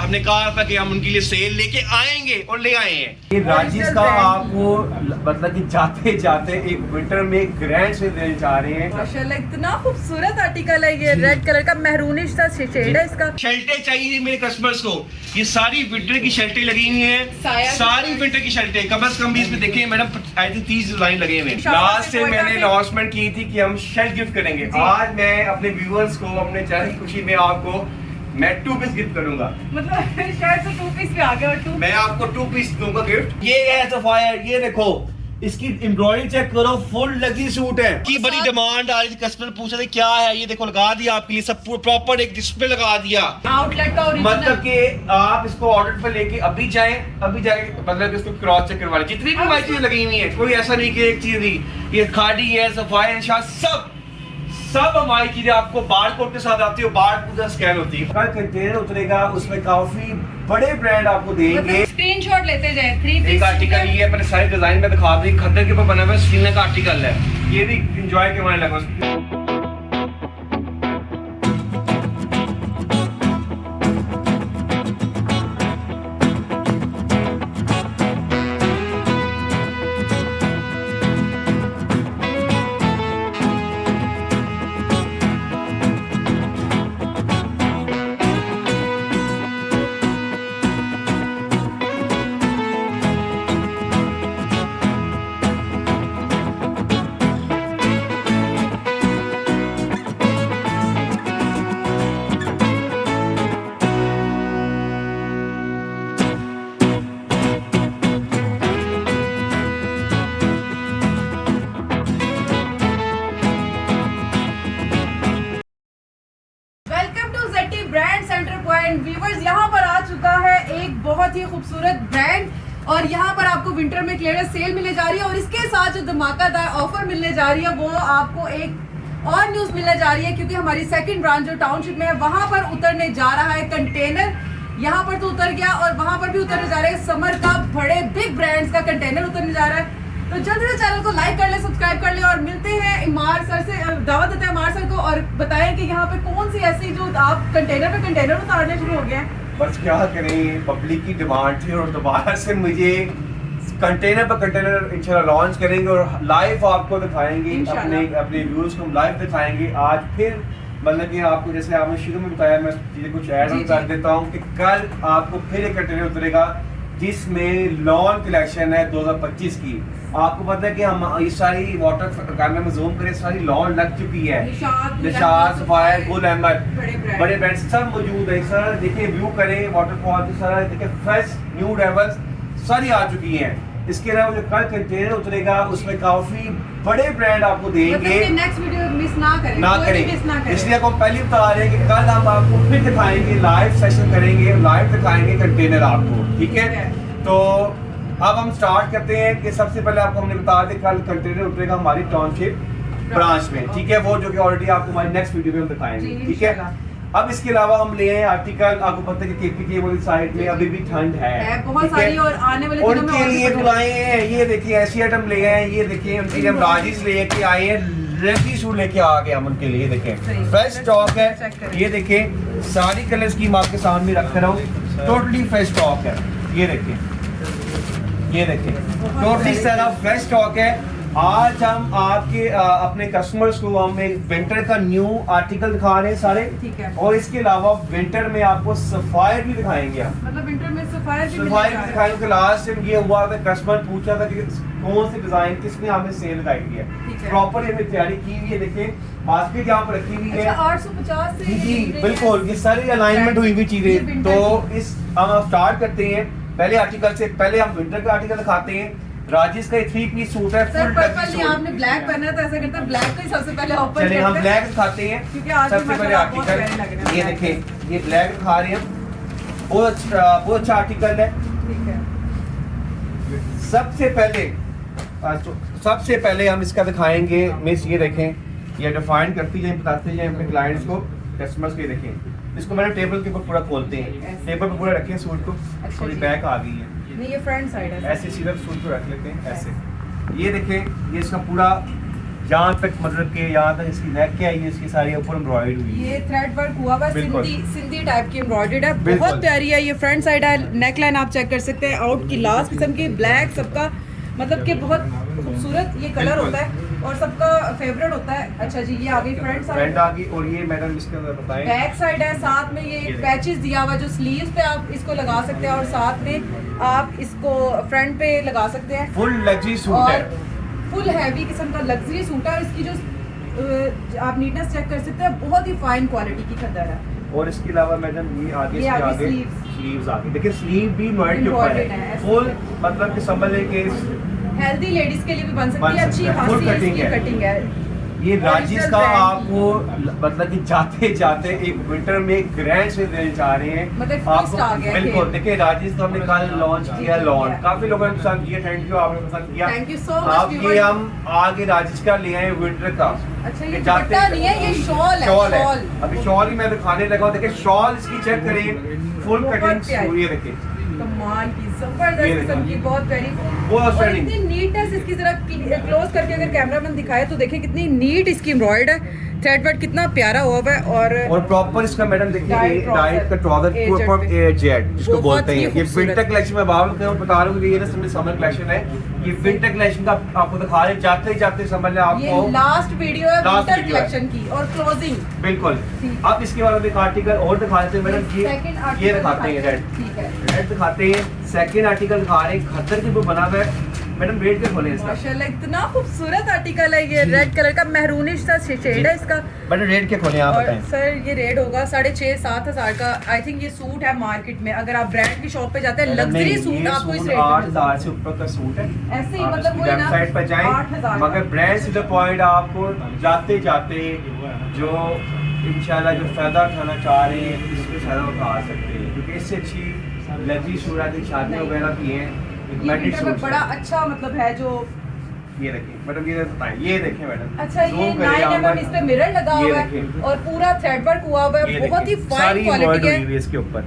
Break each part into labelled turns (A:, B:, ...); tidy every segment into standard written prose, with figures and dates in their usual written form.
A: हमने कहा था कि हम उनके लिए सेल लेके आएंगे और ले आए हैं।
B: ये राजेश का आपको मतलब कि जाते जाते एक विंटर में ग्रैंड सेल देने जा रहे हैं।
C: माशाल्लाह इतना खूबसूरत आर्टिकल है ये, रेड कलर का मेहरूनिश सा शेड है इसका।
A: शर्टें चाहिए मेरे कस्टमर्स को, ये सारी विंटर की शर्टें लगी हुई हैं, सारी विंटर की शर्टें कम से कम भी इसमें देखें मैडम आई थिंक 30 डिजाइन लगे हुए हैं। लास्ट टाइम मैंने अनाउंसमेंट की थी कि हम शर्ट गिफ्ट करेंगे, आज मैं अपने व्यूअर्स को अपने चैनल की खुशी में आपको मैं 2 पीस गिफ्ट करूंगा।
C: मतलब शर्ट से 2 पीस भी आ गया और 2
A: मैं आपको 2 पीस दूंगा गिफ्ट। ये है सफायर, ये देखो इसकी एम्ब्रॉयडरी चेक करो, फुल लगी सूट है की बड़ी डिमांड आ रही थी, कस्टमर पूछ रहे थे क्या है, ये देखो लगा दिया आपके लिए सब प्रॉपर एक डिस्प्ले लगा दिया
C: आउटलेट का ओरिजिनल।
A: मतलब कि आप इसको ऑर्डर पे लेके अभी जाएं, अभी जाके मतलब इसको क्रॉस चेक करवा लें। जितनी भी हमारी चीजें लगी हुई है, कोई ऐसा नहीं कि एक चीज नहीं, ये खाड़ी है सफाई इंशाल्लाह सब हमारी चीजें आपको बार कोड के साथ आती है, बार पूरा स्कैन होती है। कल कंटेनर उतरेगा, उसमें काफी बड़े ब्रांड आपको देंगे।
C: स्क्रीनशॉट लेते जाए। 3 पीस
A: एक आर्टिकल ये अपने सारे डिजाइन में दिखा दी, खद्दर के ऊपर बना हुआ सीने का आर्टिकल है, ये भी एंजॉय करवाने लगा।
C: व्यूअर्स यहाँ पर आ चुका है एक बहुत ही खूबसूरत ब्रांड और यहाँ पर आपको विंटर में क्लियरेंस सेल मिलने जा रही है और इसके साथ जो धमाकेदार ऑफर मिलने जा रही है वो आपको एक और न्यूज मिलने जा रही है, क्योंकि हमारी सेकंड ब्रांच जो टाउनशिप में है वहां पर उतरने जा रहा है कंटेनर। यहाँ पर तो उतर गया और वहां पर भी उतरने जा रहा है समर का बड़े बिग ब्रांड्स का कंटेनर उतरने जा रहा है। तो जल्दी से चैनल को लाइक कर ले, सब्सक्राइब कर ले और मिलते हैं इमार सर से, दावत देते हैं इमार सर को और बताएं कि यहाँ पे कौन सी ऐसी जो आप कंटेनर पे कंटेनर उतारने शुरू हो गए हैं।
B: बस क्या करें, पब्लिक की डिमांड थी और दोबारा से मुझे कंटेनर पर कंटेनर इंशाल्लाह लॉन्च करेंगे और लाइव आपको दिखाएंगे, अपने व्यूअर्स को लाइव दिखाएंगे। आज फिर मतलब कि आपको जैसे आपने शुरू में बताया, मैं चीज़ें कुछ ऐड ऑन कर देता हूँ कि कल आपको फिर एक कंटेनर उतरेगा जिसमें लॉन कलेक्शन है 2025 की। आपको पता है कि हम ये सारी वाटर कैमरे में जूम करें, सारी लॉन लग चुकी है, निशाद सफायर गुल अहमद बड़े ब्रांड सब मौजूद है। सर देखिए व्यू करें वाटरफॉल की, सारा देखिए फ्रेश न्यू अराइवल्स सारी आ चुकी हैं। इसके अलावा जो कल कंटेनर उतरेगा उसमें काफी बड़े ब्रांड आपको देंगे,
C: नेक्स्ट वीडियो मिस ना करें,
B: इसलिए आपको पहले बता रहे हैं कि कल हम आपको फिर दिखाएंगे, लाइव सेशन करेंगे, लाइव दिखाएंगे कंटेनर आपको, ठीक है। तो अब हम स्टार्ट करते हैं कि सबसे पहले आपको हमने बता दें कल कंटेनर उतरेगा हमारी टाउनशिप ब्रांच में, ठीक है, वो जो कि ऑलरेडी आपको हमारी नेक्स्ट वीडियो में हम दिखाएंगे, ठीक है। अब इसके अलावा हम ले आए आर्टिकल, आपको पता है कि केपीके वाली साइड में अभी भी ठंड है
C: बहुत सारी और आने वाले दिनों में
B: उनके लिए तो लाए हैं। ये देखिए ऐसी आइटम ले आए हैं, ये देखिए उनके लिए हम राजीज लेके आए हैं, रेडी सूट लेके आ गए हम उनके लिए, देखें फ्रेश स्टॉक है। ये देखें सारी कलर स्कीम आपके सामने रख रहा हूँ, टोटली फ्रेश स्टॉक है। ये देखें, ये देखें टोटली सारा फ्रेश स्टॉक है। आज हम आपके अपने कस्टमर्स को हम एक विंटर का न्यू आर्टिकल दिखा रहे हैं सारे, ठीक है, और इसके अलावा विंटर में आपको सफायर भी दिखाएंगे हम,
C: मतलब विंटर में सफायर भी
B: दिखाएंगे। लास्ट टाइम ये हुआ था, कस्टमर पूछा था कि कौन सी डिजाइन किसने हमें सेल लगाई है, प्रॉपर हमने तैयारी की हुई है। देखें बास्केट यहाँ पर रखी हुई है
C: 850 से,
B: जी बिल्कुल, ये सारी अलाइनमेंट हुई हुई चीजें। तो इस हम स्टार्ट करते हैं पहले आर्टिकल से। पहले हम विंटर का आर्टिकल दिखाते हैं। राजेश का 3 पीस सूट है,
C: फुल पर्पल, आपने ब्लैक पहना था, ऐसा करते हैं ब्लैक को ही सबसे पहले ओपन करते हैं।
B: हम ब्लैक दिखाते हैं,
C: क्योंकि आज
B: सबसे पहले आर्टिकल ये देखें, ये ब्लैक दिखा रहे हैं, बहुत अच्छा आर्टिकल है, ठीक है। सबसे पहले हम इसका दिखाएंगे मिस, ये देखें, ये डिफाइन करती जाए, बताते जाए अपने क्लाइंट्स को, कस्टमर्स को। देखें इसको मैंने टेबल के ऊपर पूरा खोलते हैं, टेबल पर पूरा रखें सूट को, थोड़ी बैक आ गई है,
C: नहीं ये फ्रंट साइड है,
B: ऐसे सीधा सूट को रख लेते हैं ऐसे। ये देखें, ये इसका पूरा जहाँ तक मतलब कि यहाँ तक इसकी नेक के आई है, इसकी सारी ऊपर एम्ब्रॉयड हुई है।
C: ये थ्रेड वर्क हुआ हुआ
B: बिल्कुल।
C: सिंधी टाइप की एम्ब्रॉयडर्ड है,
B: बिल्कुल।
C: बहुत प्यारी है। ये फ्रंट साइड है, नेक लाइन आप चेक कर सकते हैं, आउट की लास्ट किस्म की ब्लैक, सबका मतलब कि बहुत खूबसूरत ये कलर
B: बिल्कुल।
C: होता है और सबका फेवरेट होता है। अच्छा जी, ये आ गई फ्रंट
B: फ्रंट
C: साइड।
B: आ गई और ये मैडम इसके अंदर बताएं।
C: बैक साइड है, साथ में ये
B: देखिए।
C: पैचेस दिया हुआ जो स्लीव्स पे आप इसको लगा सकते हैं और साथ में आप इसको फ्रंट पे लगा सकते हैं।
B: फुल लग्जरी सूट
C: और
B: है।
C: फुल हैवी किस्म का लग्जरी सूट है और इसकी जो आप नीटनेस चेक कर सकते हैं, बहुत ही फाइन क्वालिटी की खद्दर है।
B: और इसके अलावा मैडम ये आगे
C: ये
B: इसके
C: आगे
B: आगे
C: sleeves।
B: स्लीव्स आ गई। देखिए स्लीव भी एम्ब्रॉयडरी के ऊपर
C: Embroidered है,
B: है।
C: ऐसे।
B: फुल मतलब कि समझ लें कि
C: हेल्दी लेडीज के लिए भी बन सकती
B: बन
C: है, अच्छी
B: सकता है, full
C: खासी
B: cutting
C: इसकी
B: है।
C: कटिंग है।
B: ये राजीज
C: Original
B: का
C: brand
B: आपको मतलब कि जाते जाते एक विंटर में एक ग्रैंड से देने जा रहे हैं
C: मतलब
B: आपको।
C: feast आ गया है
B: बिल्कुल
C: कि-
B: देखिए राजीज का हमने कल लॉन्च किया लॉन्च, काफी लोगों ने पसंद किया, थैंक यू आपने पसंद किया।
C: Thank you so much,
B: अब ये
C: viewers।
B: हम आगे राजीज का ले आए विंटर का।
C: अच्छा, ये
B: कि जाते-
C: दुपट्टा नहीं है, ये शॉल है,
B: शॉल है।
C: शॉल।
B: अभी शॉल ही मैं दिखाने लगा हूं। देखिए शॉल इसकी चेक करें, फुल
C: बहुत
B: कटिंग
C: प्यारी।
B: पूरी है। देखिए
C: कमाल की
B: ये
C: जबरदस्त
B: देखिए।
C: किस्म की, बहुत प्यारी।
B: बहुत
C: और
B: outstanding।
C: इतनी नीटनेस इसकी, जरा क्लोज करके अगर कैमरामैन दिखाए तो देखिए कितनी नीट इसकी एम्ब्रॉयड है, थ्रेड वर्क कितना प्यारा हुआ हुआ है।
B: और प्रॉपर इसका मैडम देखिए
C: Tight
B: ये
C: trouser,
B: टाइट का ट्राउजर
C: A jet
B: प्रॉपर
C: पे।
B: एयर जेट जिसको
C: बहुत
B: बोलते
C: ही
B: हैं। ये
C: खूबसूरत।
B: विंटर कलेक्शन में बाबू को बता रहा हूँ कि ये ना समर कलेक्शन है। ये विंटर कलेक्शन का आपको दिखा रहे जाते जाते समझ लें
C: ये
B: आपको।
C: लास्ट वीडियो है
B: Last
C: विंटर
B: video है।
C: कलेक्शन की और क्लोजिंग।
B: बिल्कुल।
C: ठीक।
B: अब इसके बाद हम एक आर्टिकल और दिखा देते हैं मैडम।
C: सेकंड
B: ये दिखाते हैं रेड
C: ठीक है।
B: रेड दिखाते हैं। सेकंड आर्टिकल दिखा रहे हैं खद्दर के ऊपर बना हुआ है। मैडम रेड के खोले इसका।
C: माशाल्लाह इतना खूबसूरत आर्टिकल है ये, रेड कलर का मेहरूनिश सा शेड है इसका।
B: मैडम रेड के खोले आप
C: और
B: बताएं।
C: सर ये रेट होगा 6,500-7 हज़ार का। आई थिंक ये सूट है मार्केट में, अगर आप ब्रांड की शॉप पे जाते हैं
B: मैडम,
C: लग्जरी
B: नहीं,
C: सूट
B: ये
C: आपको इस
B: सूट
C: रेट में
B: 8,000 से ऊपर का सूट है।
C: ऐसे ही
B: आप
C: मतलब
B: इसकी
C: वही ना,
B: वेबसाइट पर जाएं
C: 8,000
B: मगर ब्रांड से द पॉइंट आपको जाते जाते जो इंशाल्लाह जो फायदा उठाना चाह रहे हैं इसमें फायदा उठा सकते हैं, क्योंकि इससे अच्छी लग्जरी सूरत की शादी
C: नहीं।
B: वगैरह की है
C: ये
B: मैटिक
C: विंटर में
B: सूट।
C: बड़ा अच्छा मतलब है जो।
B: ये देखिए मैडम, ये बताएं, ये देखें मैडम।
C: अच्छा, ये
B: Zoom करिए
C: 9
B: आप
C: mm इस पे मिरर लगा
B: ये
C: हुआ है
B: देखिए।
C: और पूरा थ्रेड वर्क हुआ हुआ
B: ये
C: है, बहुत ही
B: देखिए,
C: फाइन
B: सारी
C: क्वालिटी
B: embroidery
C: है,
B: हुई है इसके ऊपर।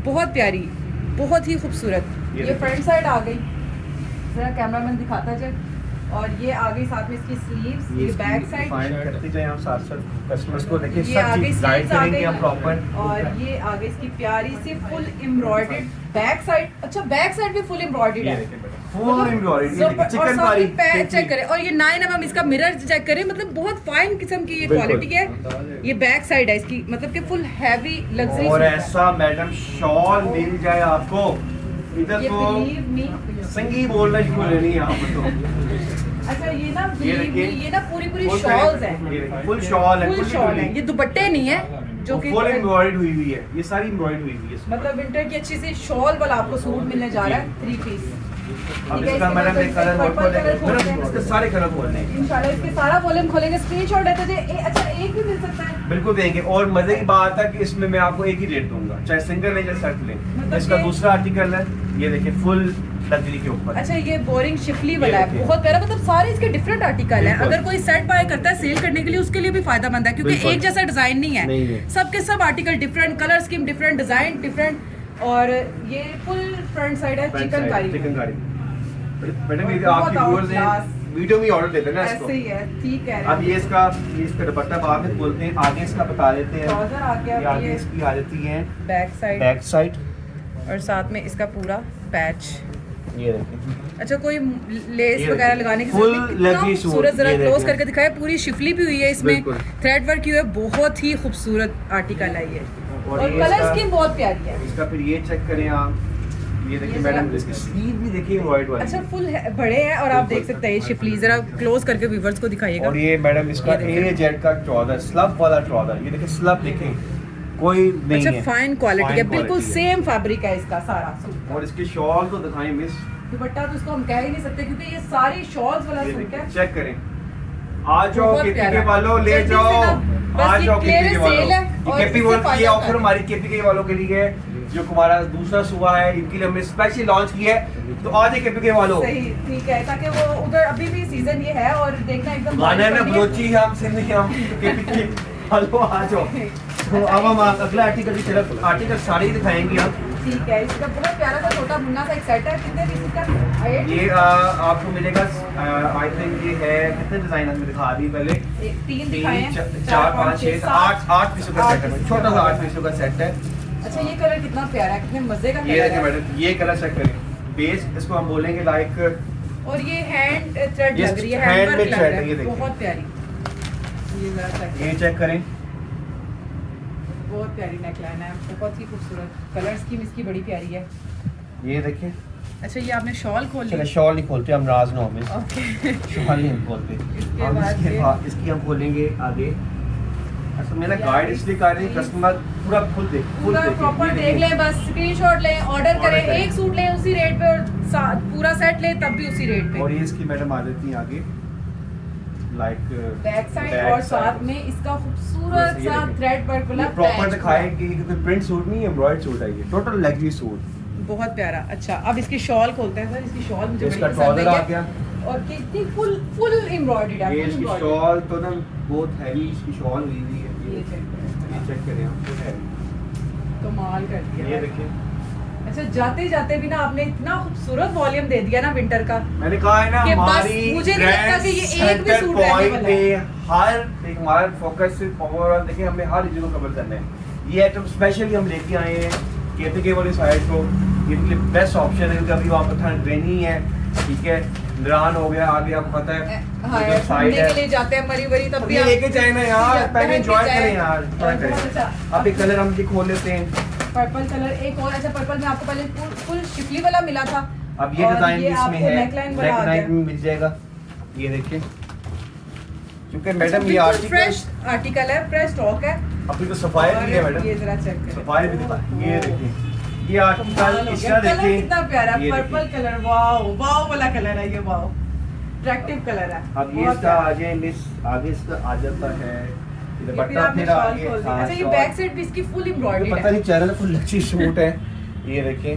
C: बहुत प्यारी, बहुत ही खूबसूरत।
B: ये
C: ये
B: देखिए।
C: फ्रंट साइड आ गई, जरा कैमरामैन दिखाता जाए। और ये आ गई साथ में इसकी स्लीव्स, ये बैक साइड
B: फाइन करते जाएं हम साथ साथ कस्टमर्स को। देखिए
C: ये
B: सब
C: आगे
B: चीज गाइड
C: sleeves आ
B: करेंगे
C: गई
B: हम प्रॉपर।
C: और ये आगे इसकी प्यारी सी फुल एम्ब्रॉयडर्ड बैक साइड। अच्छा, बैक साइड भी फुल एम्ब्रॉयडर्ड
B: ये
C: है,
B: देखिए मैडम, फुल एम्ब्रॉयडरी। ये देखिए
C: और
B: चिकनकारी
C: पैच चेक करें और ये 9 mm इसका मिरर चेक करें, मतलब बहुत फाइन किस्म की ये
B: बिल्कुल।
C: क्वालिटी है। ये बैक साइड है इसकी, मतलब कि फुल हैवी लग्जरी
B: और ऐसा मैडम शॉल मिल जाए आपको इधर
C: ये
B: तो
C: बिलीव मी।
B: संगी बोलना शुरू नहीं है आप तो।
C: अच्छा, ये ना
B: ये
C: बिलीव मी,
B: देखिए।
C: ये ना पूरी पूरी
B: फुल
C: शॉल्स
B: ये
C: हैं,
B: देखिए, फुल शॉल है,
C: फुल शॉल है, ये दुपट्टे नहीं है जो कि
B: फुल एम्ब्रॉयडरी हुई हुई है। ये सारी एम्ब्रॉयडरी हुई हुई है इसमें।
C: मतलब विंटर की अच्छी सी शॉल वाला आपको सूट मिलने जा रहा है, 3 पीस।
B: अब
C: ठीक है,
B: इसका
C: इसके
B: मैडम
C: बाद
B: एक कलर और
C: पर्पल कलर खोल
B: मैडम
C: दें।
B: इसके सारे कलर खोल लेंगे।
C: इंशाल्लाह इसके सारा वॉल्यूम खोलेंगे, स्क्रीनशॉट है तो अच्छा एक भी मिल सकता है।
B: बिल्कुल देंगे। और मजे की बात है कि इसमें मैं आपको एक ही रेट दूंगा, चाहे सिंगल लें चाहे सेट लें।
C: मतलब
B: इसका
C: कि-
B: दूसरा आर्टिकल है, ये देखिए फुल लग्जरी के ऊपर।
C: अच्छा, ये बोरिंग शिफली वाला
B: ये
C: है,
B: देखिए।
C: बहुत प्यारा, मतलब सारे इसके डिफरेंट आर्टिकल हैं।
B: बिल्कुल।
C: अगर कोई सेट बाय करता है सेल करने के लिए, उसके लिए भी फायदेमंद है, क्योंकि
B: बिल्कुल।
C: एक जैसा डिजाइन नहीं
B: नहीं
C: है,
B: है।
C: सबके sub article different, colour scheme different, design different. और ये फुल फ्रंट साइड है चिकनकारी,
B: चिकनकारी। मैडम ये
C: बहुत
B: आपके व्यूअर्स हैं
C: outclass।
B: वीडियो में ऑर्डर देते हैं ना
C: ऐसे
B: इसको।
C: ही है, ठीक है।
B: अब ये इसका दुपट्टा बाद में बोलते हैं, आगे इसका बता देते हैं।
C: ट्राउजर आ गया,
B: ये आगे
C: ये
B: इसकी आ जाती है
C: बैक साइड
B: बैक साइड।
C: और साथ में इसका पूरा पैच।
B: ये देखिए
C: अच्छा, कोई लेस
B: ये
C: वगैरह
B: देखिए,
C: लगाने की
B: full
C: जरूरत नहीं, कितना
B: luxury सूट,
C: खूबसूरत, जरा
B: ये
C: क्लोज
B: देखिए।
C: करके दिखाया, पूरी शिफली भी हुई है इसमें,
B: बिल्कुल।
C: थ्रेड वर्क की हुई है, बहुत ही खूबसूरत आर्टिकल है ये।
B: और
C: और
B: ये
C: कलर
B: इसका-
C: स्कीम बहुत प्यारी है।
B: इसका फिर ये चेक करें आप, ये देखिए
C: ये
B: मैडम
C: जरा-
B: इसकी स्लीव भी देखिए व्हाइट वाली।
C: अच्छा, फुल बड़े हैं और आप
B: बिल्कुल।
C: देख सकते हैं ये शिफली, जरा क्लोज करके व्यूअर्स को दिखाइएगा।
B: और ये मैडम इसका
C: ये देखिए।
B: ए जेड का ट्राउजर, स्लब वाला ट्राउजर। ये देखिए स्लब देखें, कोई नहीं
C: अच्छा,
B: है।
C: फाइन क्वालिटी है,
B: Fine
C: बिल्कुल
B: quality है।
C: सेम फैब्रिक है इसका सारा सूट।
B: और इसकी शॉल तो दिखाएं मिस,
C: दुपट्टा तो इसको हम कह ही नहीं सकते, क्योंकि ये सारी शॉल्स वाला
B: ये
C: सूट
B: देखिए,
C: है।
B: चेक करें। आ जाओ
C: बहुत
B: केपी
C: प्यारा।
B: के वालों, ले
C: जल्दी से
B: जाओ,
C: ना, बस
B: आ
C: ये
B: जाओ केपी
C: clearance
B: के वालों।
C: sale है
B: ये
C: और
B: केपी
C: इससे
B: वालों की
C: फायदा
B: ऑफर
C: उठाएं।
B: हमारी केपी के वालों के लिए है, जो हमारा दूसरा सूबा है, इनके लिए हमने स्पेशली लॉन्च किया है। तो आ जाए केपी के वालों,
C: सही, ठीक है, ताकि वो उधर अभी भी सीजन ये है और देखना एकदम
B: गाना है ना
C: पड़नी है।
B: बलोची, हम सिंधी, हम केपी के वालों आ जाओ। तो अब हम अगला आर्टिकल की तरफ, आर्टिकल सारे ही दिखाएंगे हम।
C: ठीक है, इसका बहुत प्यारा सा छोटा मुन्ना सा एक सेट है। कितने पीस का हाइट?
B: ये आपको मिलेगा आई थिंक ये है कितने डिजाइन हमने दिखा दी पहले,
C: 3 दिखाए हैं,
B: 4 5 6 8 पीसों का सेट है, छोटा सा 8 पीसों का सेट है।
C: अच्छा ये कलर कितना प्यारा है, कितने मजे का
B: ये
C: कलर
B: देखिए
C: है।
B: मैडम, ये कलर चेक करें, बेस इसको हम बोलेंगे लाइक,
C: और ये हैंड थ्रेड
B: ये
C: लग रही है,
B: hand
C: हैंड
B: में
C: वर्क लग
B: thread
C: रहा
B: है, ये
C: है,
B: देखिए।
C: बहुत प्यारी। ये जरा चेक,
B: ये चेक करें,
C: बहुत प्यारी नेकलाइन है, बहुत ही खूबसूरत। कलर स्कीम इसकी बड़ी प्यारी है।
B: ये देखिए।
C: अच्छा ये आपने शॉल खोल
B: चलो
C: ली?
B: शॉल नहीं खोलते हम, नाज नो हमें
C: ओके।
B: शॉल नहीं हम खोलते।
C: इसके
B: हम
C: बाद
B: इसके
C: ये-
B: बाद इसकी हम खोलेंगे आगे। अच्छा मेरा
C: ये
B: गाइड
C: आगे
B: इसलिए कर रहे हैं,
C: इसकी-
B: कस्टमर पूरा खुद देख, खुद
C: पूरा
B: देखे,
C: प्रॉपर
B: ये
C: देख
B: देखिए।
C: लें, बस स्क्रीनशॉट लें, ऑर्डर
B: Order
C: करें,
B: करें।
C: एक सूट लें उसी रेट पे और पूरा सेट लें तब भी उसी रेट पे।
B: और ये इसकी मैडम आ जाती है आगे लाइक
C: बैक साइड और साथ में इसका खूबसूरत
B: ये
C: सा
B: देखिए।
C: थ्रेड वर्क वाला
B: प्रॉपर
C: पैच
B: दिखाए कि ये कोई प्रिंट सूट नहीं है, एम्ब्रॉयडर्ड सूट है, ये टोटल लग्जरी सूट।
C: बहुत प्यारा। अच्छा अब इसकी शॉल खोलते हैं सर, इसकी शॉल मुझे बड़ी
B: इसका
C: पसंद
B: ट्राउजर आ
C: है
B: गया,
C: और कितनी फुल एम्ब्रॉयडर्ड है,
B: ये
C: full
B: इसकी
C: embroidered।
B: शॉल तो ना बहुत हैवी इसकी शॉल हुई हुई है,
C: ये check करें।
B: ये चेक करें आप, बहुत हैवी।
C: कमाल कर दिया
B: ये
C: है।
B: देखिए,
C: अच्छा जाते जाते भी ना आपने इतना खूबसूरत वॉल्यूम दे दिया ना विंटर का,
B: मैंने कहा है ना
C: कि बस
B: हमारी
C: मुझे नहीं लगता कि ये एक भी
B: सेंटर
C: सूट रहने
B: पॉइंट
C: वाला
B: में हर एक हमारा फोकस सिर्फ ओवरऑल देखिए, हमें हर चीज़ को कवर करना है। ये आइटम स्पेशली हम लेके आए हैं केपीके वाली साइड को, ये इनके लिए बेस्ट ऑप्शन है क्योंकि अभी वहाँ पर ठंड रहनी है, ठीक है, निरान हो गया आगे, आपको पता है
C: हाँ
B: जो साइड
C: घूमने
B: है,
C: के लिए जाते हैं मरी वरी तब
B: अब
C: भी
B: ये
C: आप
B: लेके जाए ना यार,
C: पहन
B: पहले
C: के
B: एंजॉय
C: जाए।
B: करें यार, enjoy
C: बहुत
B: करें।
C: अच्छा।
B: अब एक कलर हम ये खोल लेते हैं,
C: पर्पल कलर एक और। अच्छा पर्पल में आपको पहले फुल शिफली वाला मिला था,
B: अब ये
C: और
B: डिजाइन भी इसमें
C: आपको
B: है,
C: नेकलाइन वाला आ
B: नेकलाइन
C: गया।
B: में मिल जाएगा, ये देखिए। क्योंकि
C: अच्छा,
B: मैडम ये
C: बिल्कुल
B: आर्टिकल
C: फ्रेश आर्टिकल है, फ्रेश स्टॉक है।
B: अभी तो सफाई भी है
C: और
B: मैडम,
C: ये जरा चेक करें,
B: सफाई भी दिखा, ये
C: ओह,
B: देखिए, ये
C: कमाल
B: आर्टिकल
C: हो
B: इस
C: गया।
B: तरह
C: कलर
B: देखिए,
C: कितना प्यारा है,
B: ये
C: पर्पल
B: देखिए।
C: कलर, वाओ वाओ वाला कलर है ये, वाओ अट्रैक्टिव कलर है।
B: अब ये
C: बहुत
B: इसका
C: प्यारा।
B: आगे मिस आगे इसका आ जाता है, ये
C: ये फिर
B: दुपट्टा
C: आपने
B: फिर
C: शॉल
B: आगे,
C: खोल दी।
B: हाँ,
C: अच्छा ये
B: शॉल।
C: बैक साइड भी इसकी फुल
B: ये
C: एम्ब्रॉयडरी
B: पता
C: है।
B: नहीं चैनल फुल अच्छी सूट है, ये देखिए,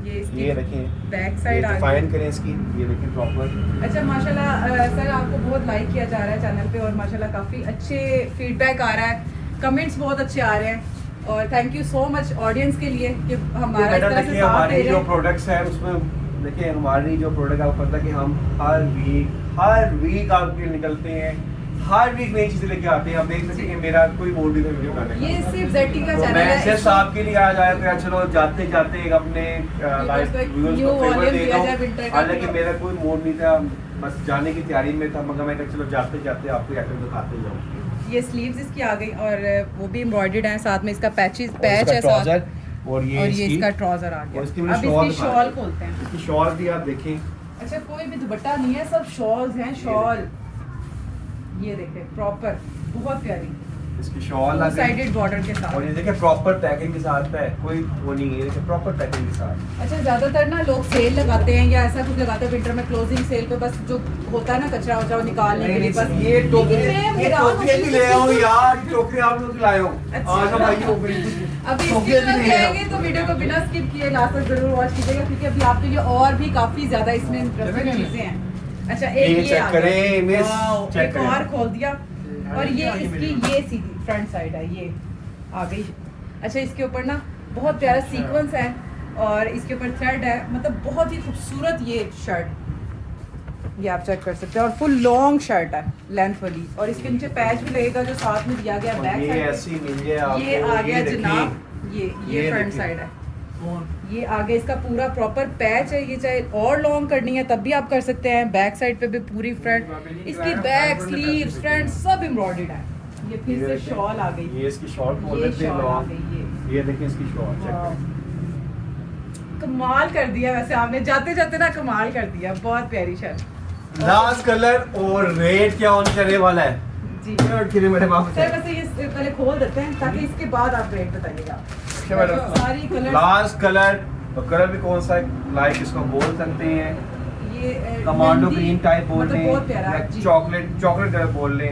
C: ये इसकी
B: ये देखिए,
C: बैक
B: ये
C: साइड आ
B: डिफाइन
C: गई।
B: करें इसकी, ये देखिए प्रॉपर।
C: अच्छा माशाल्लाह सर आपको बहुत लाइक किया जा रहा है चैनल पे, और माशाल्लाह काफ़ी अच्छे फीडबैक आ रहा है, कमेंट्स बहुत अच्छे आ रहे हैं, और thank you so much audience के लिए कि हमारा इस तरह से
B: देखिए
C: साथ दे
B: हमारी
C: रहे
B: जो
C: हैं।
B: प्रोडक्ट्स है उसमें देखिए, हमारी जो प्रोडक्ट है आपको पता है कि हम हर वीक आपके निकलते हैं, हर वीक नई चीजें लेके आते हैं। आप देख सकते हैं कि मेरा कोई मूड नहीं था वीडियो बनाने का,
C: ये सिर्फ जेटी का
B: तो
C: चैनल
B: मैं
C: है,
B: सिर्फ
C: इसको-
B: आपके लिए आ जाया तो यार चलो जाते जाते एक अपने लाइव
C: को एक
B: व्यूअर्स
C: new
B: को फेवर
C: volume
B: दे
C: दिया
B: दो।
C: जाए winter का।
B: हालांकि मेरा कोई मूड नहीं था, बस जाने की तैयारी में था, मगर मैं कहा चलो जाते जाते आपको आइटम दिखाते जाऊँ।
C: ये स्लीव्स इसकी आ गई, और वो भी एम्ब्रॉयडर्ड है, साथ में इसका पैच
B: और
C: पैच
B: इसका
C: है साथ,
B: trouser, और
C: और ये
B: इसकी
C: इसका ट्राउजर आ
B: और इसकी
C: गया।
B: मैंने
C: अब
B: शॉल
C: इसकी
B: दिखा
C: शॉल
B: दी।
C: खोलते हैं।
B: इसकी शॉल भी आप देखें,
C: अच्छा कोई भी दुपट्टा नहीं है, सब शॉल्स हैं, शॉल ये देखें प्रॉपर, बहुत प्यारी
B: इसकी शॉल
C: टू
B: आ गई,
C: साइडेड बॉर्डर के साथ।
B: और ये देखिए प्रॉपर पैकिंग के साथ है, कोई वो नहीं है, ये देखिए प्रॉपर पैकिंग के साथ।
C: अच्छा ज्यादातर ना लोग सेल लगाते हैं या ऐसा कुछ लगाते हैं विंटर में, क्लोजिंग सेल पे, बस जो होता है ना कचरा वचरा वो निकालने के लिए, बस
B: ये टोकरी,
C: लेकिन मैं
B: ये
C: हैरान हूँ
B: टोकरी भी
C: कि
B: ले आओ यार, ये टोकरी आप लोग लाए हो,
C: अच्छा।
B: आ जाओ भाई टोकरी।
C: अभी
B: टोकरी
C: इसकी
B: भी
C: तरफ
B: ले आओ।
C: जाएंगे तो वीडियो को बिना स्किप किए लास्ट तक जरूर वॉच कीजिएगा, क्योंकि अभी आपके लिए और भी काफी ज्यादा इसमें इंटरेस्टिंग चीजें हैं। अच्छा
B: ये
C: एक ये
B: check
C: आ
B: करें,
C: गया।
B: मिस,
C: वाओ,
B: check
C: एक
B: करें।
C: और खोल दिया, और ये इसकी ये सीधी फ्रंट साइड है, ये आ गई। अच्छा इसके ऊपर ना बहुत प्यारा सीक्वेंस है, और इसके ऊपर थ्रेड है, मतलब बहुत ही खूबसूरत ये शर्ट, ये आप चेक कर सकते हैं, और फुल लॉन्ग शर्ट है लेंथ वाली, और इसके नीचे पैच भी लगेगा जो साथ में दिया गया
B: और
C: बैक
B: ये
C: साइड
B: ऐसी मिल जाए आपको,
C: ये आ गया
B: देखिए,
C: जनाब, ये
B: ये
C: फ्रंट
B: देखिए।
C: साइड है, ये आगे इसका पूरा प्रॉपर पैच है, ये चाहे और लॉन्ग करनी है तब भी आप कर सकते हैं, बैक साइड पे भी पूरी फ्रंट, इसकी बैक स्लीव फ्रंट सब एम्ब्रॉयडर्ड है। ये फिर से
B: देखिए,
C: शॉल आ गई,
B: ये इसकी शॉल खोल
C: ये
B: लेते हैं
C: शॉल आ
B: लोग,
C: गई,
B: ये देखिए इसकी शॉल चेक
C: वाह।
B: करें।
C: कमाल कर दिया वैसे आपने, जाते जाते ना कमाल कर दिया, बहुत प्यारी शर्ट।
B: लास्ट कलर और रेट क्या ऑन करने वाला है
C: जी
B: कितने मेरे पास
C: सर, वैसे ये पहले खोल देते हैं ताकि इसके बाद आप रेट बताइएगा।
B: अच्छा मैडम,
C: सारी कलर
B: लास्ट कलर, और कलर भी कौन सा है, लाइक इसको बोल सकते हैं,
C: ये
B: कमांडो
C: मेहंदी,
B: ग्रीन टाइप बोल
C: मतलब
B: लें,
C: बहुत प्यारा है जी।
B: चॉकलेट चॉकलेट कलर बोल लें,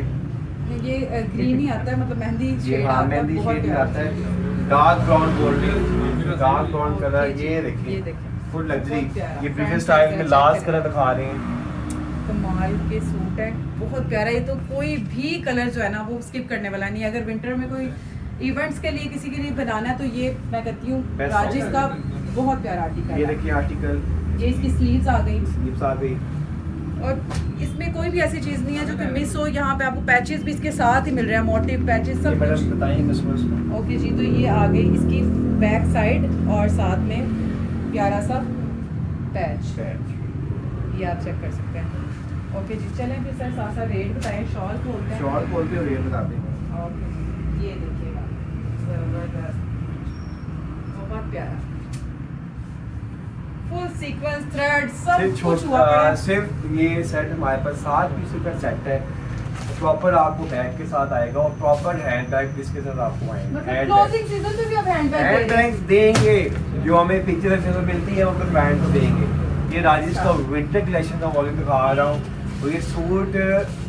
C: ये ग्रीन ही आता है, मतलब मेहंदी
B: ये
C: शेड
B: हाँ
C: आता है,
B: मेहंदी
C: बहुत
B: शेड में
C: प्यारा।
B: आता है, डार्क ब्राउन बोल लें, डार्क ब्राउन कलर,
C: ओके जी,
B: ये
C: ये
B: देखिए
C: देखें,
B: फुल लग्जरी,
C: बहुत प्यारा,
B: ये
C: फ्रंट
B: प्रीवियस
C: साइड
B: टाइम में
C: से
B: लास्ट
C: check
B: कलर
C: करें।
B: दिखा रहे हैं।
C: कमाल के सूट है, बहुत प्यारा, ये तो कोई भी कलर जो है ना वो स्किप करने वाला नहीं है। अगर विंटर में कोई इवेंट्स के लिए किसी के लिए बनाना है तो ये मैं कहती हूँ
B: Best
C: राजेश
B: option
C: का
B: है।
C: बहुत प्यारा आर्टिकल
B: ये
C: है।
B: देखिए आर्टिकल,
C: ये इसकी स्लीव्स आ गई
B: स्लीव्स आ गई।
C: और इसमें कोई भी ऐसी चीज़ नहीं है जो कि मिस हो। यहाँ पे आपको पैचेस भी इसके साथ ही मिल रहे हैं, मोटिव पैचेस
B: ये
C: सब
B: मैडम
C: कुछ।
B: बताइए कस्टमर्स को।
C: ओके जी, तो ये आ गई इसकी बैक साइड और साथ में प्यारा सा पैच, ये आप चेक कर सकते हैं। ओके जी, चलें फिर सर साथ साथ रेट बताएं, शॉल खोलते हैं।
B: शॉल खोल के रेट बता देंगे।
C: ओके जी, ये देखिएगा जबरदस्त, बहुत प्यारा, फुल सीक्वेंस थ्रेड सब
B: सिर्फ
C: कुछ हुआ पड़ा है।
B: सिर्फ ये सेट हमारे पास 7 पीसों का सेट है। प्रॉपर आपको बैग के साथ आएगा और प्रॉपर हैंड बैग जिसके साथ आपको आएंगे।
C: मतलब क्लोजिंग सीजन में भी आप हैंड बैग
B: हैंड बैग देंगे, जो हमें पिक्चर से मिलती है वो तो ब्रांड को देंगे। ये राजेश का विंटर कलेक्शन का वॉल्यूम दिखा रहा हूँ। तो ये सूट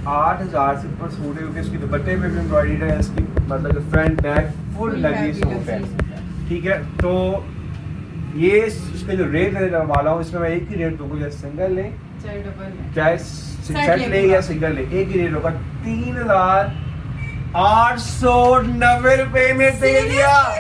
B: 8000 से ऊपर सूट है, क्योंकि इसकी दुपट्टे में भी एम्ब्रॉयडरी है, इसकी मतलब फ्रंट बैक फुल लगी सूट है। ठीक है, तो ये इसका जो रेट है वाला हूँ, इसमें मैं एक ही रेट दूंगा, चाहे सिंगल लें
C: चाहे डबल में।
B: चाहे सेट ले या सिंगल ले, एक ही रेट होगा। 3890 रुपए में दे दिया।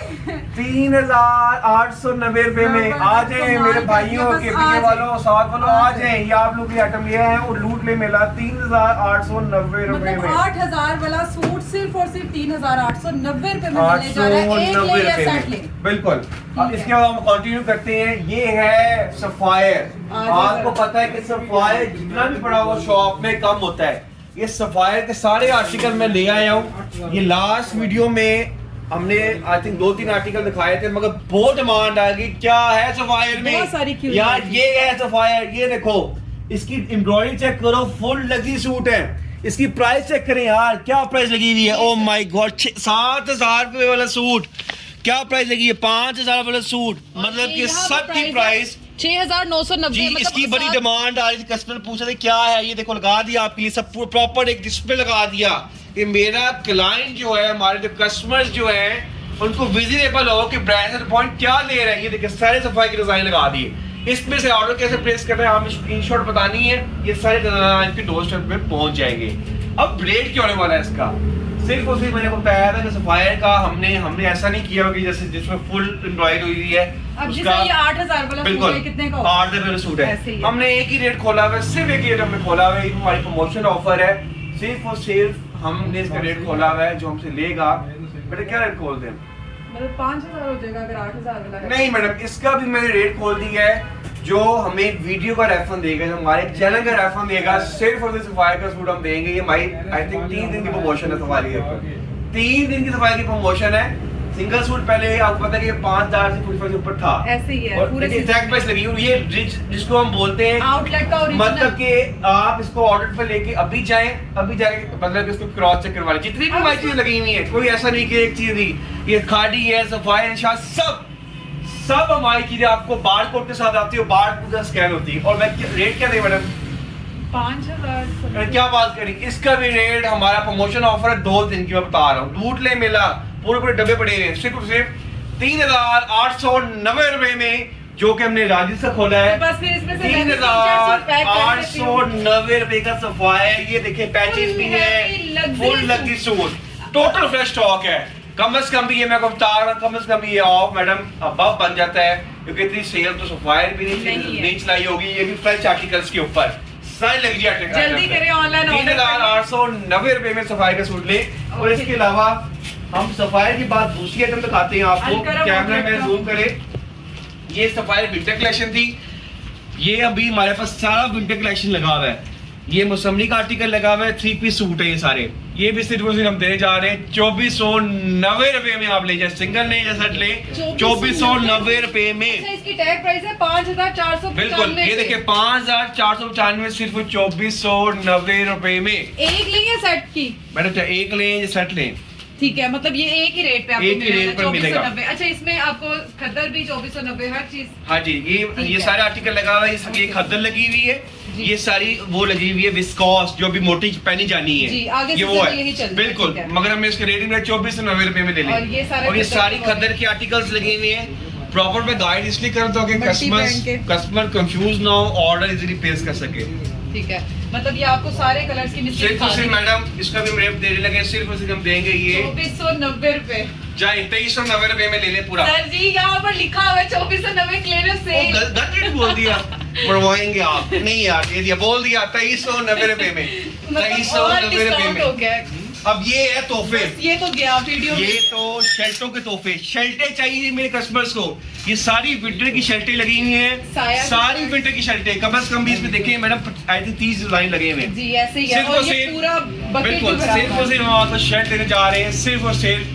B: 3890 रुपए में। आ जाए मेरे भाइयों के पीछे वालों साथ वालों, आ जाए, ये आप लोग की आइटम ये है और लूट ले मेला 3890 रुपए
C: मतलब
B: में।
C: 8000 वाला सूट सिर्फ और सिर्फ 3890 रुपए में मिलने जा रहा है। एक
B: 890
C: ले या
B: रुपए
C: सेट ले।
B: में, बिल्कुल। अब
C: है।
B: इसके बाद हम कंटिन्यू करते हैं। ये है सफायर। आपको पता है कि सफायर जितना भी बड़ा हो शॉप में कम होता है। ये सफायर के सारे आर्टिकल मैं ले आया हूँ। ये लास्ट वीडियो में हमने आई थिंक 2-3 आर्टिकल दिखाए थे, मगर बहुत डिमांड आ गई। क्या है सफायर में
C: बहुत सारी क्यूरी
B: यार,
C: आई थी।
B: ये है सफायर। ये देखो, इसकी एम्ब्रॉयडरी चेक करो, फुल लगी सूट है। इसकी प्राइस चेक करें यार, क्या प्राइस लगी हुई है। ओ माय गॉड, 7000 रुपए वाला सूट, क्या प्राइस लगी है। 5000 वाला सूट, मतलब कि सबकी प्राइस
C: 6990।
B: जी। इसकी बड़ी डिमांड आ रही थी, कस्टमर पूछ रहे थे क्या है। ये देखो लगा दिया आपके लिए, सब प्रॉपर एक डिस्प्ले लगा दिया कि मेरा क्लाइंट जो है, हमारे जो कस्टमर्स जो हैं, उनको विजिबल हो कि ब्रांड पॉइंट क्या ले रहे हैं। ये देखिए सारे सफाई के डिजाइन लगा दिए। इसमें से ऑर्डर कैसे प्लेस करना है, हमें स्क्रीनशॉट बतानी है। ये सारे डिजाइन आपके डोर स्टेप पे पहुंच जाएंगे। अब रेट क्या होने वाला है इसका, सिर्फ और सिर्फ मैंने को बताया था कि सफायर का हमने ऐसा नहीं किया कि जैसे जिसमें फुल एम्ब्रॉयडरी हुई है
C: अब
B: उसका
C: जैसे ये 8000 वाला सूट
B: बिल्कुल
C: है, कितने का होगा?
B: 8000 वाला सूट
C: ऐसे ही
B: है।
C: है।
B: हमने एक ही रेट खोला हुआ है, सिर्फ एक ही रेट हमने खोला हुआ है। ये हमारी प्रमोशन ऑफर है। सिर्फ और सिर्फ हमने इसका रेट खोला हुआ है। जो हमसे लेगा, बेटा क्या रेट खोल दें।
C: मतलब 5000 हो जाएगा अगर 8000 वाला है।
B: नहीं मैडम, इसका भी मैंने रेट खोल दिया है। जो हमें वीडियो का रेफरेंस देगा, जो हमारे चैनल का रेफरेंस देगा, सिर्फ और सिर्फ सफाई का सूट हम देंगे। ये हमारी आई थिंक 3 दिन की प्रमोशन है सफाई के ऊपर। 3 दिन की सफाई की प्रमोशन है। सिंगल सूट पहले आपको पता है कि 5000 से 45 से ऊपर था,
C: ऐसे ही है
B: और
C: पूरे
B: एग्जैक्ट प्राइस लगी हुई है। ये जिसको हम बोलते हैं
C: आउटलेट का
B: मतलब
C: ओरिजिनल।
B: कि आप इसको ऑर्डर पे लेके अभी जाएं, अभी जाके मतलब इसको क्रॉस चेक करवा लें। जितनी भी हमारी चीजें लगी हुई है, कोई ऐसा नहीं कि एक चीज नहीं। ये खाड़ी है, सफाई है, सब हमारी चीजें आपको बार कोड के साथ आती है, बार कोड का स्कैन होती है। और मैं रेट क्या दे मैडम,
C: 5000।
B: क्या बात करी। इसका भी रेट हमारा प्रमोशन ऑफर है 2 दिन की, मैं बता रहा हूँ। लूट ले मेला, पूरे पूरे डब्बे पड़े हैं। सिर्फ और सिर्फ 3890 रुपए में, जो कि हमने राजेश से खोला है।
C: बस फिर इसमें से
B: 3890 रुपए का सफायर। ये देखिए पैचेस भी है, फुल लगी सूट, टोटल फ्रेश स्टॉक है। कम से कम भी ये मैं आपको बता रहा हूं, कम से कम भी ये ऑफ मैडम अब बन जाता है, क्योंकि इतनी सेल तो सफायर भी नहीं चलाई होगी। ये भी फ्रेश आर्टिकल्स के ऊपर सारी लग जाए।
C: जल्दी करें ऑनलाइन ऑर्डर।
B: 3890 रुपए में सफाई का सूट ले। और इसके अलावा हम सफायर की बात दूसरी आइटम दिखाते हैं आपको। कैमरा में जूम करे। ये सफायर विंटर कलेक्शन थी। ये अभी हमारे पास सारा विंटर कलेक्शन लगा हुआ है। ये मौसमी का आर्टिकल लगा हुआ है, 3 पीस सूट है ये सारे। ये भी सिर्फ और सिर्फ हम देने जा रहे हैं 2490 रुपए में। आप ले जाए, सिंगल ले या सेट ले, 2490 रुपए में।
C: अच्छा, इसकी टैग प्राइस है 5495।
B: बिल्कुल, ये देखिए 5495 सिर्फ 2490 रुपए में।
C: एक लें या सेट की?
B: मैडम चाहे एक लें या सेट लें,
C: ठीक है, मतलब ये एक ही रेट पे आपको
B: एक ही रेट पर मिलेगा।
C: 2490। अच्छा, इसमें आपको खद्दर भी 2490 हर चीज।
B: हाँ जी, ये सारे आर्टिकल लगा हुआ है। ये खद्दर लगी हुई है, ये सारी वो लगी हुई है विस्कॉस, जो भी मोटी पहनी जानी है।
C: जी, आगे
B: ये
C: से
B: वो
C: तो यही चल
B: है
C: रहा है,
B: बिल्कुल।
C: ठीक है।
B: मगर हमने इसके रेटिंग 2490 रुपए में ले ली।
C: और ये
B: सारी खद्दर के आर्टिकल्स लगे हुए हैं। प्रॉपर में गाइड इसलिए करता हूँ कि कस्टमर कंफ्यूज ना हो, ऑर्डर इजीली प्लेस कर सके।
C: ठीक है, मतलब ये आपको सारे कलर्स की
B: सिर्फ और सिर्फ मैडम इसका भी हम रेट देने लगे, सिर्फ और सिर्फ हम देंगे ये
C: 2490 रुपए।
A: जाए 2390 रुपए में ले ले पूरा।
C: सर जी यहाँ पर लिखा हुआ है 2490 क्लियरेंस सेल।
A: गलत बोल दिया, मरवाएंगे आप। नहीं यार, ये दिया बोल दिया 2390 रुपए में, 2390 रुपए में।
C: हो गया।
A: अब ये है तोहफे,
C: ये तो गया वीडियो।
A: ये तो शर्टों के तोहफे। शर्टें चाहिए मेरे कस्टमर्स को, ये सारी विंटर की शर्टें लगी हुई हैं, सारी विंटर की शर्टें कम से कम भी इसमें देखिए मैडम, आई थिंक 30 डिजाइन लगे हुए हैं
C: जी, ऐसे ही है। और ये पूरा बकेट
A: बिल्कुल सिर्फ और सिर्फ हम आपको शर्ट देने जा रहे हैं सिर्फ और सिर्फ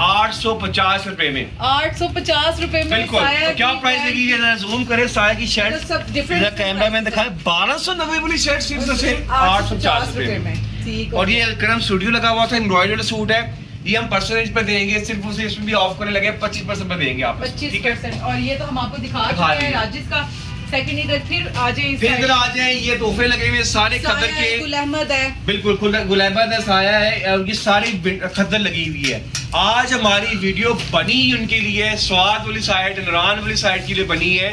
A: 850 रुपए में।
C: 850 रुपए में।
A: बिल्कुल। तो क्या प्राइस लगी है, जरा जूम करें साया की शर्ट,
C: तो सब different
A: कैमरा मैन दिखाए। 1290 वाली शर्ट सिर्फ और सिर्फ 850 रुपए में।
C: ठीक।
A: और ये करम स्टूडियो लगा हुआ था, एम्ब्रॉयडरी वाला सूट है, ये हम परसेंटेज पे देंगे सिर्फ उसे, इसमें भी ऑफ करने लगे 25% पे देंगे आप।
C: 25%। और ये तो हम आपको दिखा
A: दिखा
C: चुके हैं
A: दिए।
C: राजेश का सेकंड ईद। फिर आ जाए
A: फिर इधर आ जाए, ये तोहफे लगे हुए सारे खद्दर के।
C: गुल अहमद है,
A: बिल्कुल गुलाबत है, साया है, और ये सारी खद्दर लगी हुई है। आज हमारी वीडियो बनी उनके लिए, स्वाद वाली साइड, इमरान वाली साइड के लिए बनी है,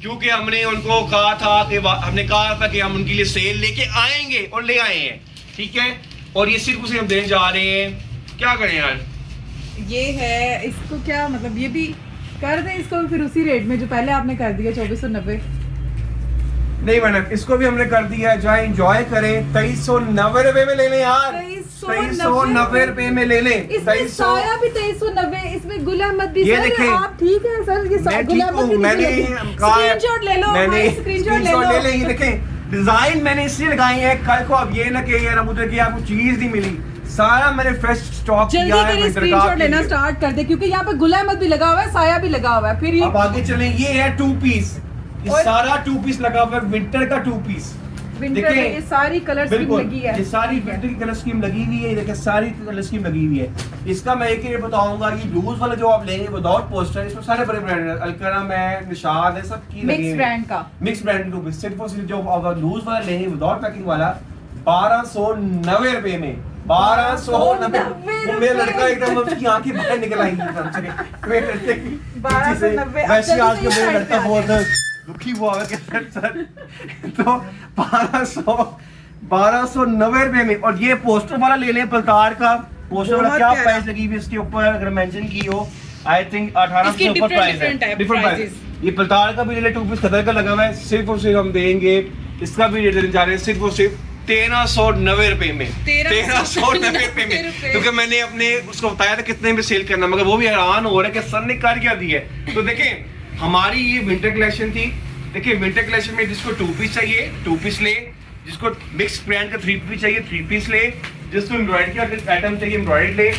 A: क्योंकि हमने उनको कहा था कि हम उनके लिए सेल लेके आएंगे और ले आए हैं, ठीक है। और ये सिर्फ उसे हम देने जा रहे हैं। क्या करें यार,
C: ये है इसको क्या मतलब, ये भी कर दें इसको फिर उसी रेट में जो पहले आपने कर दिया 2490।
B: नहीं मैडम, इसको भी हमने कर दिया है, जाए एंजॉय करें। 2390 रुपए में ले लें यार, 2390 रुपए में ले लें।
C: इसमें साया भी 2390, इसमें गुल अहमद भी।
B: ये
C: सर
B: देखें,
C: आप ठीक है सर, ये गुल अहमद भी
B: मैंने
C: स्क्रीनशॉट ले लो, स्क्रीनशॉट
B: ले लें। ये देखें डिजाइन मैंने इसलिए लगाई है, कल को अब ये ना कहिए यार मुझे कि आपको चीज नहीं मिली, सारा मैंने फ्रेश स्टॉक किया है।
C: जल्दी करिए, स्क्रीनशॉट लेना स्टार्ट कर दे, क्योंकि यहाँ पे गुल अहमद भी लगा हुआ है, साया भी लगा हुआ है। फिर ये
B: अब आगे चलें, ये है 2 पीस, सारा 2 पीस लगा हुआ है, विंटर का 2 पीस।
C: विंटर में ये सारी कलर स्कीम लगी है,
B: ये सारी विंटर की कलर स्कीम लगी हुई है। देखिए सारी कलर स्कीम लगी हुई है। इसका मैं एक ही बताऊंगा, ये लूज वाला जो आप लेंगे विदाउट पोस्टर, इसमें सारे बड़े ब्रांड है, अलकरम है, निशाद है, सब की
C: मिक्स ब्रांड का,
B: मिक्स ब्रांड 2 पीस। सिर्फ और सिर्फ जो आप लूज वाला लेंगे विदाउट पैकिंग वाला 1290 रुपए में, 1290। मेरा लड़का एकदम उसकी आंखें बाहर निकल आएंगी एकदम से 1290। वैसे आज के मेरा लड़का बहुत दुखी हुआ है कि सर तो 1290 रुपए में। और ये पोस्टर वाला ले लें, पलतार का पोस्टर वाला, क्या प्राइस लगी हुई इसके ऊपर अगर मेंशन की हो, आई थिंक 1800 से ऊपर प्राइस है, डिफरेंट प्राइस। ये पलतार का भी ले ले, 2 पीस खदर का लगा हुआ है, सिर्फ और सिर्फ हम देंगे, इसका भी रेट देने जा रहे हैं सिर्फ और सिर्फ 1390 रुपए में, 1390 रुपए में। क्योंकि मैंने अपने उसको बताया था कितने में सेल करना, मगर वो भी हैरान हो रहा है कि सर ने कर क्या दिया है। तो देखें हमारी ये विंटर कलेक्शन थी। देखिए विंटर कलेक्शन में जिसको 2 पीस चाहिए 2 पीस ले, जिसको मिक्स ब्रांड का 3 पीस चाहिए 3 पीस ले, जिसको एम्ब्रॉयडरी का आइटम चाहिए एम्ब्रॉयडरी ले,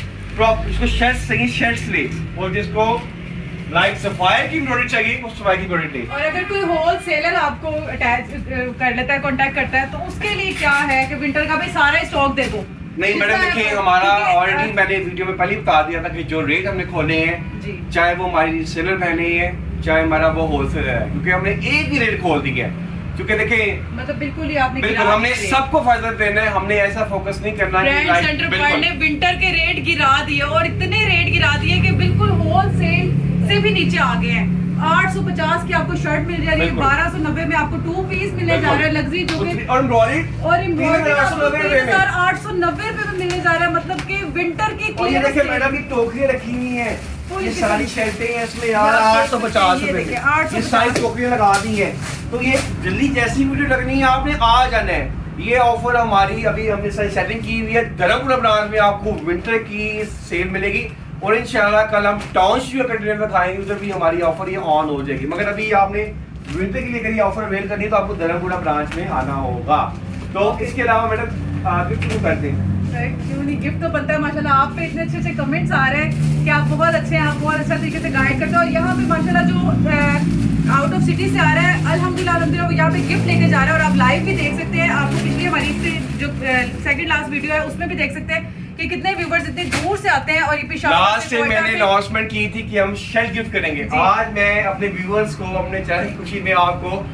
B: जिसको शर्ट्स चाहिए शर्ट्स ले, और जिसको लाइक सफायर की एम्ब्रॉयडरी चाहिए वो सफायर की एम्ब्रॉयडरी ले।
C: और अगर कोई होलसेलर आपको अटैच कर लेता है, कांटेक्ट करता है, तो उसके लिए क्या है कि विंटर का भी सारा स्टॉक दे दो।
A: नहीं मैडम देखिए, हमारा ऑलरेडी मैंने वीडियो में पहले बता दिया था कि जो रेट हमने खोले हैं, चाहे वो हमारी सेलर बहने हैं, चाहे हमारा वो होलसेलर है, क्योंकि हमने एक ही रेट खोल दिया है। क्योंकि देखिए
C: मतलब बिल्कुल ही आपने
A: बिल्कुल हमने सबको फायदा देना है, हमने ऐसा फोकस नहीं करना है।
C: ब्रांड सेंटर पॉइंट ने विंटर के रेट गिरा दिए, और इतने रेट गिरा दिए कि बिल्कुल होलसेल से भी नीचे आ गए हैं। 850 की आपको शर्ट मिल जा रही है, 1290 में आपको 2 पीस मिलने जा रहे हैं लग्जरी, जो कि और एम्ब्रॉयडरी 890 रुपए में मिलने जा रहा है। मतलब कि विंटर की
B: और ये देखिए मैडम की टोकरियां रखी हुई हैं, ये सारी शर्टें हैं इसमें यार 850 रुपए की, ये सारी टोकरियां लगा दी हैं। तो ये जल्दी जैसी वीडियो लगनी है आपने आ जाना है। ये ऑफर हमारी अभी हमने सारी सेटिंग की हुई है, धर्मपुरा ब्रांच में आपको विंटर की सेल मिलेगी, और इंशाल्लाह कल हम टाउनशिप कंटेनर में खाएंगे, उधर भी हमारी ऑफर ये ऑन हो जाएगी। मगर अभी आपने विंटर के लिए अगर ये ऑफर अवेल करनी है तो आपको धर्मपुरा ब्रांच में आना होगा। तो इसके अलावा मैडम गिफ्ट क्यों करते हैं?
C: क्यों नहीं, गिफ्ट तो बनता है। माशाल्लाह आप पे इतने अच्छे अच्छे कमेंट्स आ रहे हैं कि आप बहुत अच्छे हैं, आप बहुत अच्छा तरीके से गाइड करते हो। और यहाँ पे माशाल्लाह जो आउट ऑफ सिटी से आ रहा है, अल्हम्दुलिल्लाह वो यहाँ पे गिफ्ट लेके जा रहा है। और आप लाइव भी देख सकते हैं, आपको पिछली हमारी जो सेकंड लास्ट वीडियो है उसमें भी देख सकते हैं कि कितने व्यूवर्स इतने दूर से आते हैं। और ये पेशावर
A: लास्ट टाइम मैंने अनाउंसमेंट की थी कि हम शर्ट गिफ्ट करेंगे। आज मैं अपने व्यूवर्स को अपने चैनल की खुशी में आपको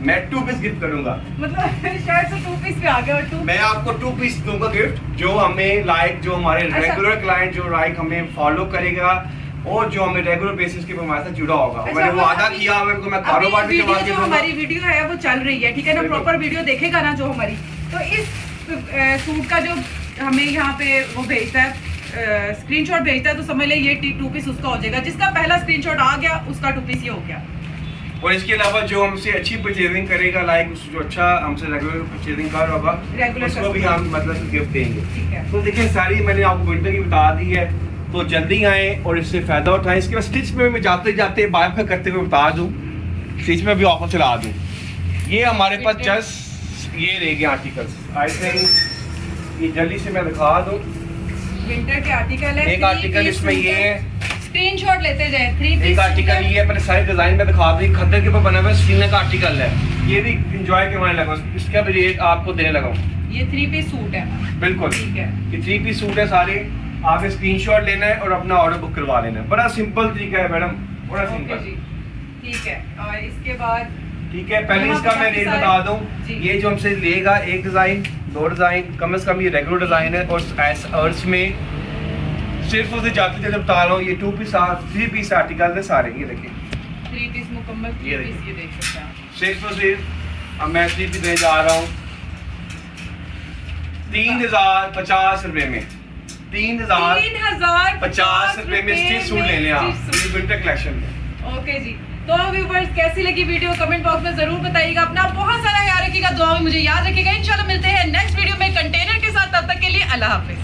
A: मैं 2 पीस गिफ्ट करूंगा।
C: मतलब शर्ट से 2 पीस भी आ गए। और
A: मैं आपको 2 पीस दूंगा गिफ्ट, जो हमें लाइक जो हमारे रेगुलर क्लाइंट जो लाइक हमें फॉलो करेगा और जो हमें रेगुलर बेसिस के हमारे साथ जुड़ा होगा। मैंने वादा किया है उनको, मैं कारोबार भी करवा के दूंगा।
C: हमारी वीडियो है वो चल रही है, ठीक है ना, प्रॉपर वीडियो देखेगा ना जो हमारी, तो इस सूट का जो हमें यहाँ पे वो भेजता है स्क्रीनशॉट भेजता है तो समझ ले ये 2 पीस उसका हो जाएगा। जिसका पहला स्क्रीनशॉट आ गया उसका 2 पीस ये हो गया।
A: और इसके अलावा जो हमसे अच्छी परचेजिंग करेगा, लाइक जो अच्छा हमसे रेगुलर परचेजिंग कर होगा,
C: Regular
A: उसको भी हम मतलब गिफ्ट देंगे।
C: ठीक है।
A: तो देखिए सारी मैंने आपको विंटर की बता दी है, तो जल्दी आए और इससे फायदा उठाएं। इसके बाद स्टिच में मैं जाते जाते बाय करते हुए बता दूं, स्टिच में भी ऑफर चला दूं। ये हमारे पास जस्ट ये रह गए आर्टिकल्स, आई थिंक ये जल्दी से मैं दिखा दूं।
C: विंटर के आर्टिकल है,
A: एक आर्टिकल इसमें ये है,
C: स्क्रीनशॉट लेते जाए। 3 पीस
A: एक आर्टिकल ये अपने सारे डिजाइन में दिखा दी, खद्दर के ऊपर बना हुआ सीने का आर्टिकल है, ये भी इंजॉय करवाने लगा, इसका भी रेट आपको देने लगा हूं।
C: ये 3 पीस सूट है।
A: बिल्कुल
C: ठीक है।
A: ये 3 पीस सूट है सारे, आपने स्क्रीनशॉट लेना है और अपना ऑर्डर बुक करवा लेना है। बड़ा सिंपल तरीका है मैडम, बड़ा
C: ओके
A: सिंपल।
C: जी, ठीक है। और इसके बाद
A: ठीक है, पहले
C: यहाँ
A: इसका
C: पे
A: मैं
C: काफी
A: रेट
C: सारे-
A: बता दूं।
C: जी।
A: ये जो हमसे लेगा एक डिजाइन, 2 डिजाइन, कम से कम ये रेगुलर डिजाइन है, और अर्ज में सिर्फ उसे जाते जाते बता रहा हूँ, ये 3 पीस आर्टिकल है सारे, ये देखिए
C: 3 पीस मुकम्मल, 3
A: ये
C: पीस ये देख सकते हैं।
A: सिर्फ और सिर्फ अब मैं 3 पीस देने जा रहा हूँ 3050 रुपए में। 3050 रुपए में स्टिच सूट ले लें आप, ये विंटर कलेक्शन में।
C: ओके जी। तो व्यूअर्स कैसी लगी वीडियो कमेंट बॉक्स में जरूर बताइएगा। अपना बहुत सारा ख्याल रखिएगा, दुआ में मुझे याद रखिएगा। इंशाल्लाह मिलते हैं नेक्स्ट वीडियो में कंटेनर के साथ, तब तक के लिए अल्लाह हाफिज।